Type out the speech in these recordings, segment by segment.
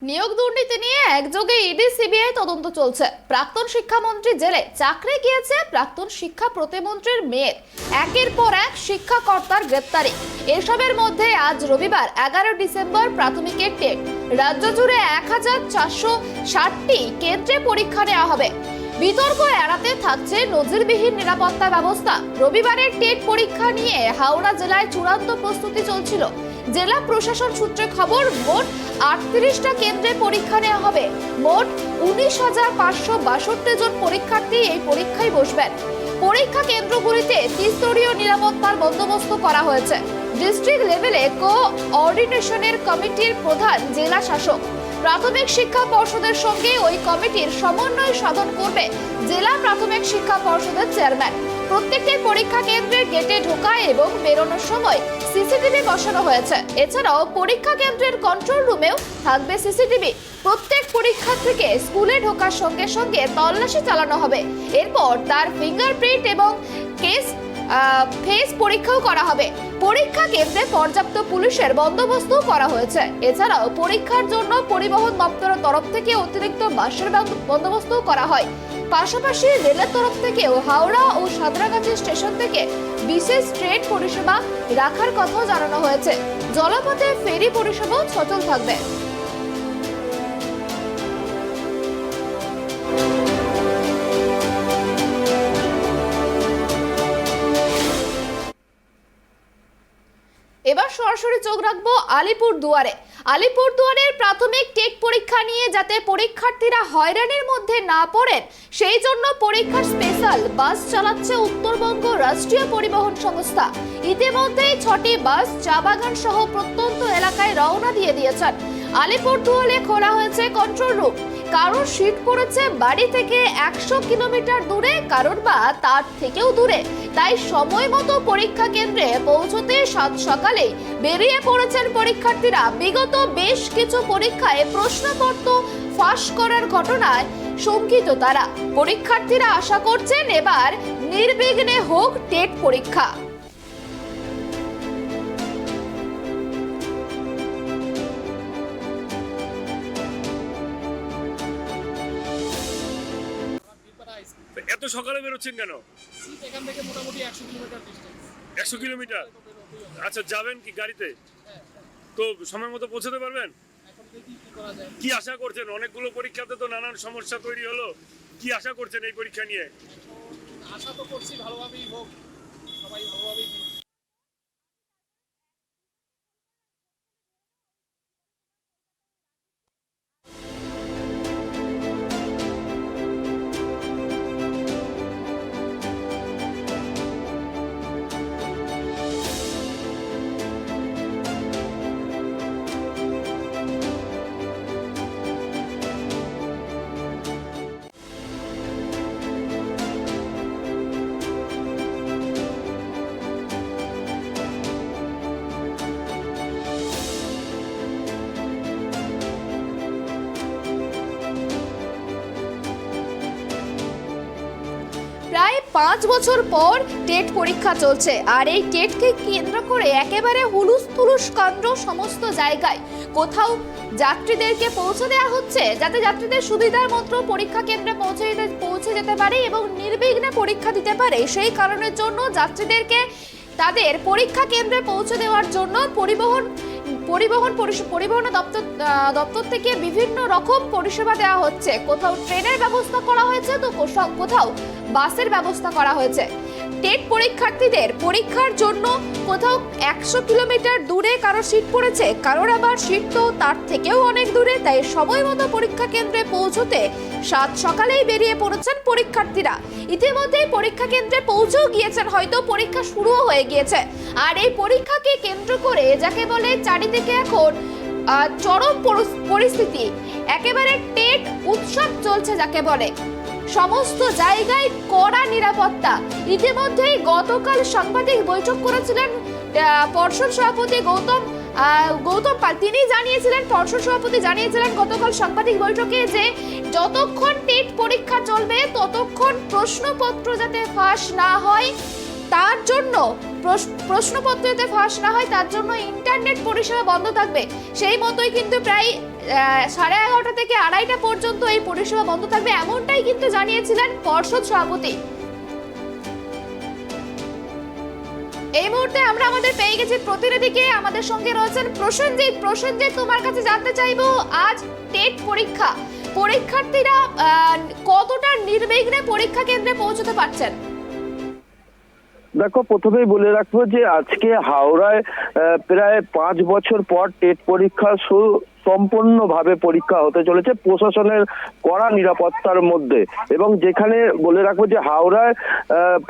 নিয়োগ দুর্নীতি নিয়ে একযোগে ইডি সিবিআই তদন্ত চলছে। প্রাক্তন শিক্ষামন্ত্রী জেলে, চাকরি গিয়েছে প্রাক্তন শিক্ষা প্রতিমন্ত্রীর মেয়ের, একের পর এক শিক্ষাকর্তার গ্রেপ্তারি। এসবের মধ্যে আজ রবিবার 11 ডিসেম্বর প্রাথমিকের টেট রাজ্য জুড়ে 1460টি কেন্দ্রে পরীক্ষা নেওয়া হবে। বিতর্ক এড়াতে থাকছে নজিরবিহীন নিরাপত্তা ব্যবস্থা। রবিবারের টেট পরীক্ষা নিয়ে হাওড়া জেলায় চূড়ান্ত প্রস্তুতি চলছিল। জেলা প্রশাসন সূত্রে খবর, মোট 38টা কেন্দ্রে পরীক্ষা নেওয়া হবে। মোট 19,562 জন পরীক্ষার্থী এই পরীক্ষায় বসবেন। পরীক্ষা কেন্দ্রগুলিতে ত্রিস্তরীয় নিরাপত্তার বন্দোবস্ত করা হয়েছে। ডিস্ট্রিক্ট লেভেলে কোঅর্ডিনেশনের কমিটির প্রধান জেলা শাসক। প্রাথমিক শিক্ষা পর্ষদের সঙ্গে ওই কমিটির সমন্বয় সাধন করবে জেলা প্রাথমিক শিক্ষা পর্ষদের চেয়ারম্যান। প্রত্যেকটি পরীক্ষা কেন্দ্রের গেটে ঢোকা এবং বেরোনোর সময় সিসিটিভি বসানো হয়েছে। এছাড়াও পরীক্ষা কেন্দ্রের কন্ট্রোল রুমেও থাকবে সিসিটিভি। প্রত্যেক পরীক্ষার্থীকে স্কুলে ঢোকার সঙ্গে সঙ্গে তল্লাশি চালানো হবে। এরপর তার ফিঙ্গারপ্রিন্ট এবং ফেস পরীক্ষাও করা হবে। পরীক্ষা কেন্দ্রে পর্যাপ্ত পুলিশের বন্দোবস্ত করা হয়েছে। এছাড়াও পরীক্ষার জন্য পরিবহন দপ্তরের তরফ থেকে অতিরিক্ত বাসের বন্দোবস্ত করা হয়। পাশাপাশি রেলের তরফ থেকেও হাওড়া ও সাঁতরাগাছি স্টেশন থেকে বিশেষ ট্রেন পরিষেবা রাখার কথাও জানানো হয়েছে। জলপথে ফেরি পরিষেবাও সচল থাকবে। এবার সরাসরি চোখ রাখবো আলিপুরদুয়ারে। আলিপুরদুয়ারের প্রাথমিক টেট পরীক্ষা নিয়ে যাতে পরীক্ষার্থীরা হয়রানির মধ্যে না পড়েন, সেই জন্য পরীক্ষার স্পেশাল বাস চালাচ্ছে উত্তরবঙ্গ রাষ্ট্রীয় পরিবহন সংস্থা। ইতিমধ্যেই 6টি বাস চা বাগান সহ প্রত্যন্ত এলাকায় রওনা দিয়ে দিয়েছেন। আলিপুরদুয়ারে খোলা হয়েছে কন্ট্রোল রুম। কারোর সিট পড়েছে বাড়ি থেকে 100 কিলোমিটার দূরে, কারোর বা তার থেকেও দূরে। তাই সময় মতো পরীক্ষা কেন্দ্রে পৌঁছতে সাত সকালে বেরিয়ে পড়েছেন পরীক্ষার্থীরা। বিগত বেশ কিছু পরীক্ষায় প্রশ্নপত্র ফাঁস করার ঘটনায় শঙ্কিত তারা। পরীক্ষার্থীরা আশা করছেন এবার নির্বিঘ্নে হোক টেট পরীক্ষা। এত সকালে বেরোচ্ছেন কেন? এখান থেকে মোটামুটি 100 কিলোমিটার ডিসটেন্স। 100 কিলোমিটার? আচ্ছা, যাবেন কি গাড়িতে? তো সময় মতো পৌঁছাতে পারবেন? এখন দেখি কি করা যায়। কি আশা করছেন? অনেকগুলো পরীক্ষাতে তো নানান সমস্যা তৈরি হলো, কি আশা করছেন এই পরীক্ষা নিয়ে? আশা তো করছি ভালোভাবেই হোক, সবাই ভালোভাবেই দিক। প্রায় 5 বছর পর টেট পরীক্ষা চলছে। আর এই টেটকে কেন্দ্র করে একেবারে হুলুস থুলুস কাণ্ড সমস্ত জায়গায়। কোথাও যাত্রীদেরকে পৌঁছে দেওয়া হচ্ছে যাতে যাত্রীদের সুবিধার মতো পরীক্ষা কেন্দ্রে পৌঁছে যেতে পারে এবং নির্বিঘ্নে পরীক্ষা দিতে পারে। সেই কারণের জন্য যাত্রীদেরকে তাদের পরীক্ষা কেন্দ্রে পৌঁছে দেওয়ার জন্য পরিবহন দপ্তর থেকে বিভিন্ন রকম পরিষেবা দেওয়া হচ্ছে। কোথাও ট্রেনের ব্যবস্থা করা হয়েছে, তো কোথাও বাসের ব্যবস্থা করা হয়েছে। টেট পরীক্ষার্থীদের পরীক্ষার জন্য কোথাও 100 কিলোমিটার দূরে কারো সিট পড়েছে, কারোর আবার সিট তো তার থেকেও অনেক দূরে। তাই সময় মতো পরীক্ষা কেন্দ্রে পৌঁছতে সাত সকালেই বেরিয়ে পড়েছেন পরীক্ষার্থীরা। ইতিমধ্যেই পরীক্ষা কেন্দ্রে পৌঁছেও গিয়েছেন, হয়তো পরীক্ষা শুরুও হয়ে গিয়েছে। আর এই পরীক্ষাকে কেন্দ্র করে যাকে বলে চারিদিকে এখন চরম পরিস্থিতি, একেবারে টেট উৎসব চলছে যাকে বলে। সমস্ত জায়গায় কড়া নিরাপত্তা। ইতিমধ্যেই গতকাল সাংবাদিক বৈঠক করেছিলেন পর্ষদ সভাপতি গৌতম পাল। তিনি জানিয়েছিলেন, পর্ষদ সভাপতি জানিয়েছিলেন গতকাল সাংবাদিক বৈঠকে যে যতক্ষণ টেট পরীক্ষা চলবে ততক্ষণ প্রশ্নপত্র যাতে ফাঁস না হয় তার জন্য প্রশ্নপত্র যাতে ফাঁস না হয় তার জন্য ইন্টারনেট পরিষেবা বন্ধ থাকবে। সেই মতোই কিন্তু প্রায় 11:30 থেকে 2:30 পর্যন্ত এই পরিষেবা বন্ধ থাকবে, এমনটাই কিন্তু জানিয়েছিলেন পর্ষদ সভাপতি। এই মুহূর্তে আমরা আমাদের পেয়ে গেছি প্রতিনিধিকে, আমাদের সঙ্গে রয়েছেন প্রসেনজিৎ। প্রসেনজিৎ, তোমার কাছে জানতে চাইবো, আজ টেট পরীক্ষা, পরীক্ষার্থীরা কতটা নির্বিঘ্নে পরীক্ষা কেন্দ্রে পৌঁছতে পারছেন? দেখো, প্রথমেই বলে রাখবো যে আজকে হাওড়ায় প্রায় 5 বছর পর টেট পরীক্ষা সম্পূর্ণভাবে পরীক্ষা হতে চলেছে প্রশাসনের কড়া নিরাপত্তার মধ্যে। এবং যেখানে বলে রাখবো যে হাওড়ায়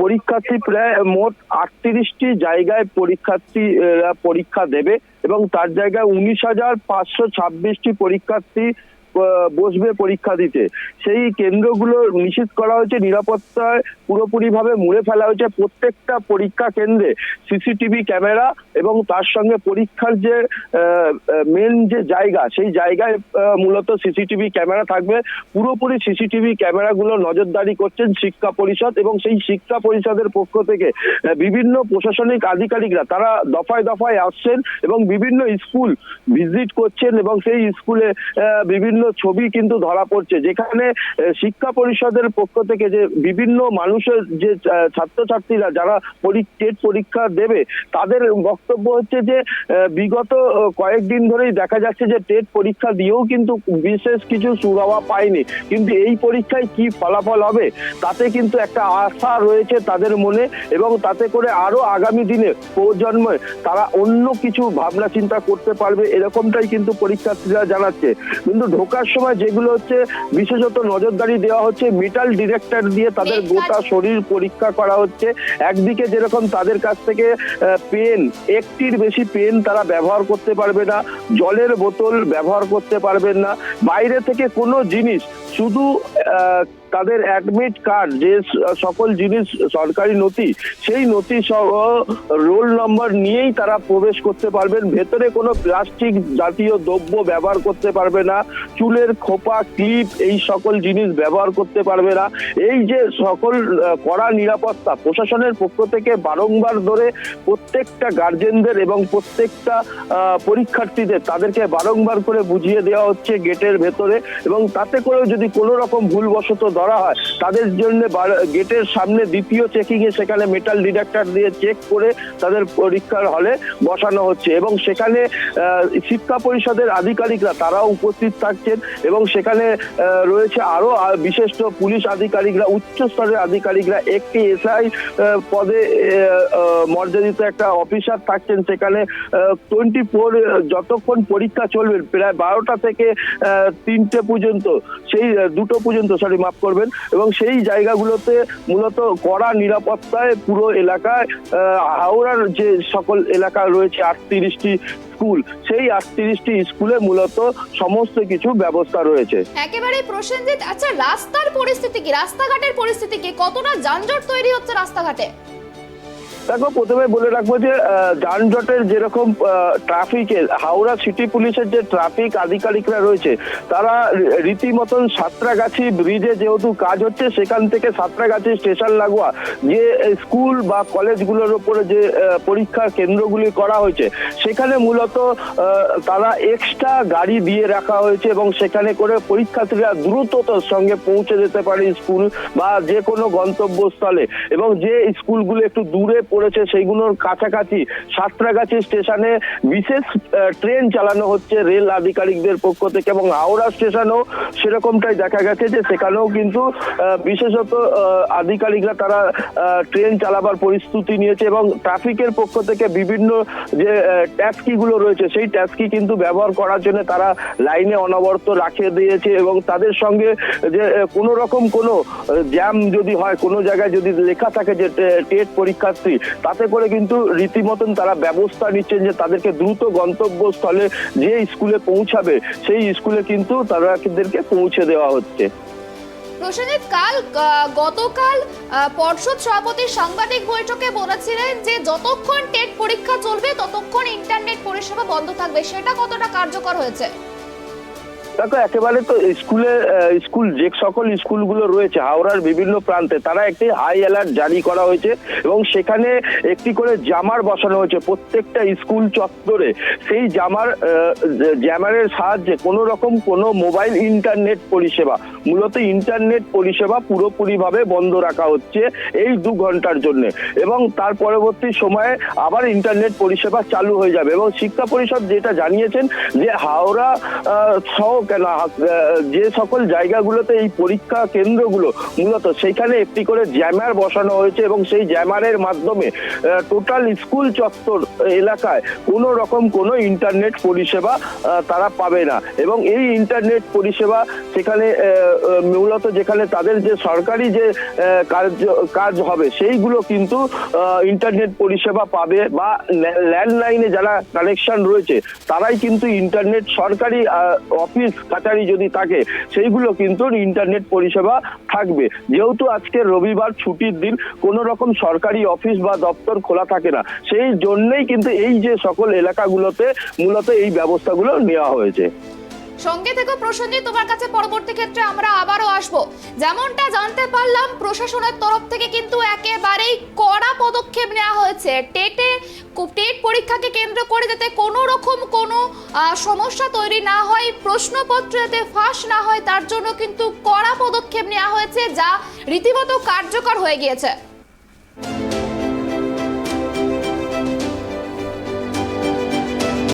পরীক্ষার্থী প্রায় মোট 38টি জায়গায় পরীক্ষার্থীরা পরীক্ষা দেবে এবং তার জায়গায় 19,526টি পরীক্ষার্থী বসবে পরীক্ষা দিতে। সেই কেন্দ্রগুলো নিশ্চিত করা হয়েছে, নিরাপত্তায় পুরোপুরি ভাবে মুড়ে ফেলা হয়েছে। প্রত্যেকটা পরীক্ষা কেন্দ্রে সিসিটিভি ক্যামেরা এবং তার সঙ্গে পরীক্ষার যে মেন যে জায়গা, সেই জায়গায় মূলত সিসিটিভি ক্যামেরা থাকবে। পুরোপুরি সিসিটিভি ক্যামেরাগুলো নজরদারি করছেন শিক্ষা পরিষদ এবং সেই শিক্ষা পরিষদের পক্ষ থেকে বিভিন্ন প্রশাসনিক আধিকারিকরা তারা দফায় দফায় আসছেন এবং বিভিন্ন স্কুল ভিজিট করছেন এবং সেই স্কুলে বিভিন্ন ছবি কিন্তু ধরা পড়ছে, যেখানে শিক্ষা পরিষদের পক্ষ থেকে যে বিভিন্ন মানুষের যে ছাত্রছাত্রীরা যারা টেট পরীক্ষা দেবে তাদের বক্তব্য হচ্ছে যে বিগত কয়েকদিন ধরেই দেখা যাচ্ছে যে টেট পরীক্ষা দিয়েও কিন্তু বিশেষ কিছু সুরাহা পায়নি, কিন্তু এই পরীক্ষায় কি ফলাফল হবে তাতে কিন্তু একটা আশা রয়েছে তাদের মনে এবং তাতে করে আরো আগামী দিনে প্রজন্মে তারা অন্য কিছু ভাবনা চিন্তা করতে পারবে, এরকমটাই কিন্তু পরীক্ষার্থীরা জানাচ্ছে। কিন্তু ঢোকার সময় যেগুলো হচ্ছে বিশেষত নজরদারি দেওয়া হচ্ছে, মেটাল ডিটেক্টর দিয়ে তাদের গোটা শরীর পরীক্ষা করা হচ্ছে। একদিকে যেরকম তাদের কাছ থেকে পেন, একটির বেশি পেন তারা ব্যবহার করতে পারবে না, জলের বোতল ব্যবহার করতে পারবেন না, বাইরে থেকে কোনো জিনিস, শুধু তাদের অ্যাডমিট কার্ড যে সকল জিনিস সরকারি নথি, সেই নথি সহ রোল নম্বর নিয়েই তারা প্রবেশ করতে পারবেন। ভেতরে কোনো প্লাস্টিক জাতীয় দ্রব্য ব্যবহার করতে পারবে না, চুলের খোপা, ক্লিপ, এই সকল জিনিস ব্যবহার করতে পারবে না। এই যে সকল কড়া নিরাপত্তা প্রশাসনের পক্ষ থেকে বারংবার ধরে প্রত্যেকটা গার্জেনদের এবং প্রত্যেকটা পরীক্ষার্থীদের তাদেরকে বারংবার করে বুঝিয়ে দেওয়া হচ্ছে গেটের ভেতরে, এবং তাতে করেও যদি কোনো রকম ভুলবশত ধরা হয় তাদের জন্য গেটের সামনে দ্বিতীয় চেকিং এ সেখানে মেটাল ডিটেক্টর দিয়ে চেক করে তাদের পরীক্ষার হলে বসানো হচ্ছে এবং সেখানে শিক্ষা পরিষদের আধিকারিকরা তারাও উপস্থিত থাকছেন এবং সেখানে রয়েছে আরো বিশিষ্ট পুলিশ আধিকারিকরা, উচ্চ স্তরের আধিকারিকরা, একটি এসআই পদে মর্যাদিত একটা অফিসার থাকছেন সেখানে। 24 যতক্ষণ পরীক্ষা চলবে প্রায় 12টা থেকে 3টে পর্যন্ত, সেই 2টো পর্যন্ত, মাফ করবেন, এবং সেই জায়গাগুলোতে মূলত কড়া নিরাপত্তায় পুরো এলাকায় হাওড়ার যে সকল এলাকা রয়েছে 38টি স্কুল, সেই 38টি স্কুলে মূলত সমস্ত কিছু ব্যবস্থা রয়েছে। একেবারে প্রসেনজিৎ, আচ্ছা রাস্তার পরিস্থিতি কি, রাস্তাঘাটের পরিস্থিতি কি, কতটা যানজট তৈরি হচ্ছে রাস্তাঘাটে? দেখো, প্রথমে বলে রাখবো যে যানজটের যেরকম ট্রাফিকের, হাওড়া সিটি পুলিশের যে ট্রাফিক আধিকারিকরা রয়েছে তারা রীতিমতন সাঁতরাগাছি ব্রিজে যেহেতু কাজ হচ্ছে সেখান থেকে সাঁতরাগাছি স্টেশন লাগোয়া যে স্কুল বা কলেজগুলোর উপরে যে পরীক্ষা কেন্দ্রগুলি করা হয়েছে সেখানে মূলত তারা এক্সট্রা গাড়ি দিয়ে রাখা হয়েছে এবং সেখানে করে পরীক্ষার্থীরা দ্রুততার সঙ্গে পৌঁছে যেতে পারে স্কুল বা যে কোনো গন্তব্যস্থলে। এবং যে স্কুলগুলো একটু দূরে পড়েছে সেইগুলোর কাছাকাছি সাঁতরাগাছি স্টেশনে বিশেষ ট্রেন চালানো হচ্ছে রেল আধিকারিকদের পক্ষ থেকে, এবং হাওড়া স্টেশনেও সেরকমটাই দেখা গেছে যে সেখানেও কিন্তু বিশেষত আধিকারিকরা তারা ট্রেন চালাবার পরিস্থিতি নিয়েছে এবং ট্রাফিকের পক্ষ থেকে বিভিন্ন যে ট্যাক্সিগুলো রয়েছে সেই ট্যাক্সি কিন্তু ব্যবহার করার জন্য তারা লাইনে অনবরত রাখিয়ে দিয়েছে এবং তাদের সঙ্গে যে কোনো রকম কোনো জ্যাম যদি হয়, কোনো জায়গায় যদি লেখা থাকে যে টেট পরীক্ষার্থী, তাতে করে কিন্তু রীতিমতন তারা ব্যবস্থা নিচ্ছেন যে তাদেরকে দ্রুত গন্তব্যস্থলে যে স্কুলে পৌঁছাবে সেই স্কুলে কিন্তু তাদেরকে পৌঁছে দেওয়া হচ্ছে। প্রসেনজিৎ, গতকাল পর্ষদ সভাপতি সাংবাদিক বৈঠকে বলেছিলেন যে যতক্ষণ টেট পরীক্ষা চলবে ততক্ষণ ইন্টারনেট পরিষেবা বন্ধ থাকবে, সেটা কতটা কার্যকর হয়েছে? দেখো একেবারে তো স্কুল যে সকল স্কুলগুলো রয়েছে হাওড়ার বিভিন্ন প্রান্তে তারা একটি হাই অ্যালার্ট জারি করা হয়েছে এবং সেখানে একটি করে জামার বসানো হয়েছে প্রত্যেকটা স্কুল চত্বরে। সেই জ্যামারের সাহায্যে কোনো রকম কোনো মোবাইল ইন্টারনেট পরিষেবা, মূলত ইন্টারনেট পরিষেবা পুরোপুরিভাবে বন্ধ রাখা হচ্ছে এই 2 ঘন্টার জন্য এবং তার পরবর্তী সময়ে আবার ইন্টারনেট পরিষেবা চালু হয়ে যাবে। এবং শিক্ষা পরিষদ যেটা জানিয়েছেন যে হাওড়া সহ কেন যে সকল জায়গাগুলোতে এই পরীক্ষা কেন্দ্রগুলো মূলত সেখানে একটি করে জ্যামার বসানো হয়েছে এবং সেই জ্যামারের মাধ্যমে টোটাল স্কুল চত্বর এলাকায় কোনো রকম কোনো ইন্টারনেট পরিষেবা তারা পাবে না। এবং এই ইন্টারনেট পরিষেবা সেখানে মূলত যেখানে তাদের যে সরকারি যে কাজ হবে সেইগুলো কিন্তু ইন্টারনেট পরিষেবা পাবে বা ল্যান্ডলাইনে যারা কানেকশন রয়েছে তারাই কিন্তু ইন্টারনেট সরকারি অফিস কাছারি যদি থাকে সেইগুলো কিন্তু ইন্টারনেট পরিষেবা থাকবে। যেহেতু আজকে রবিবার ছুটির দিন, কোনো রকম সরকারি অফিস বা দপ্তর খোলা থাকে না, সেই জন্যই কিন্তু এই যে সকল এলাকাগুলোতে মূলত এই ব্যবস্থাগুলো নেওয়া হয়েছে। সঙ্গে থেকে প্রসেনজিৎ, তোমার কাছে পরবর্তী ক্ষেত্রে আমরা আবারও আসবো। যেমনটা জানতে পারলাম প্রশাসনের তরফ থেকে কিন্তু একেবারেই কড়া পদক্ষেপ নেওয়া হয়েছে টেট পরীক্ষাকে কেন্দ্র করে যাতে কোনো রকম কোনো সমস্যা তৈরি না হয়, প্রশ্নপত্র যাতে ফাঁস না হয় তার জন্য কিন্তু কড়া পদক্ষেপ নেওয়া হয়েছে, যা রীতিমতো কার্যকর হয়ে গিয়েছে।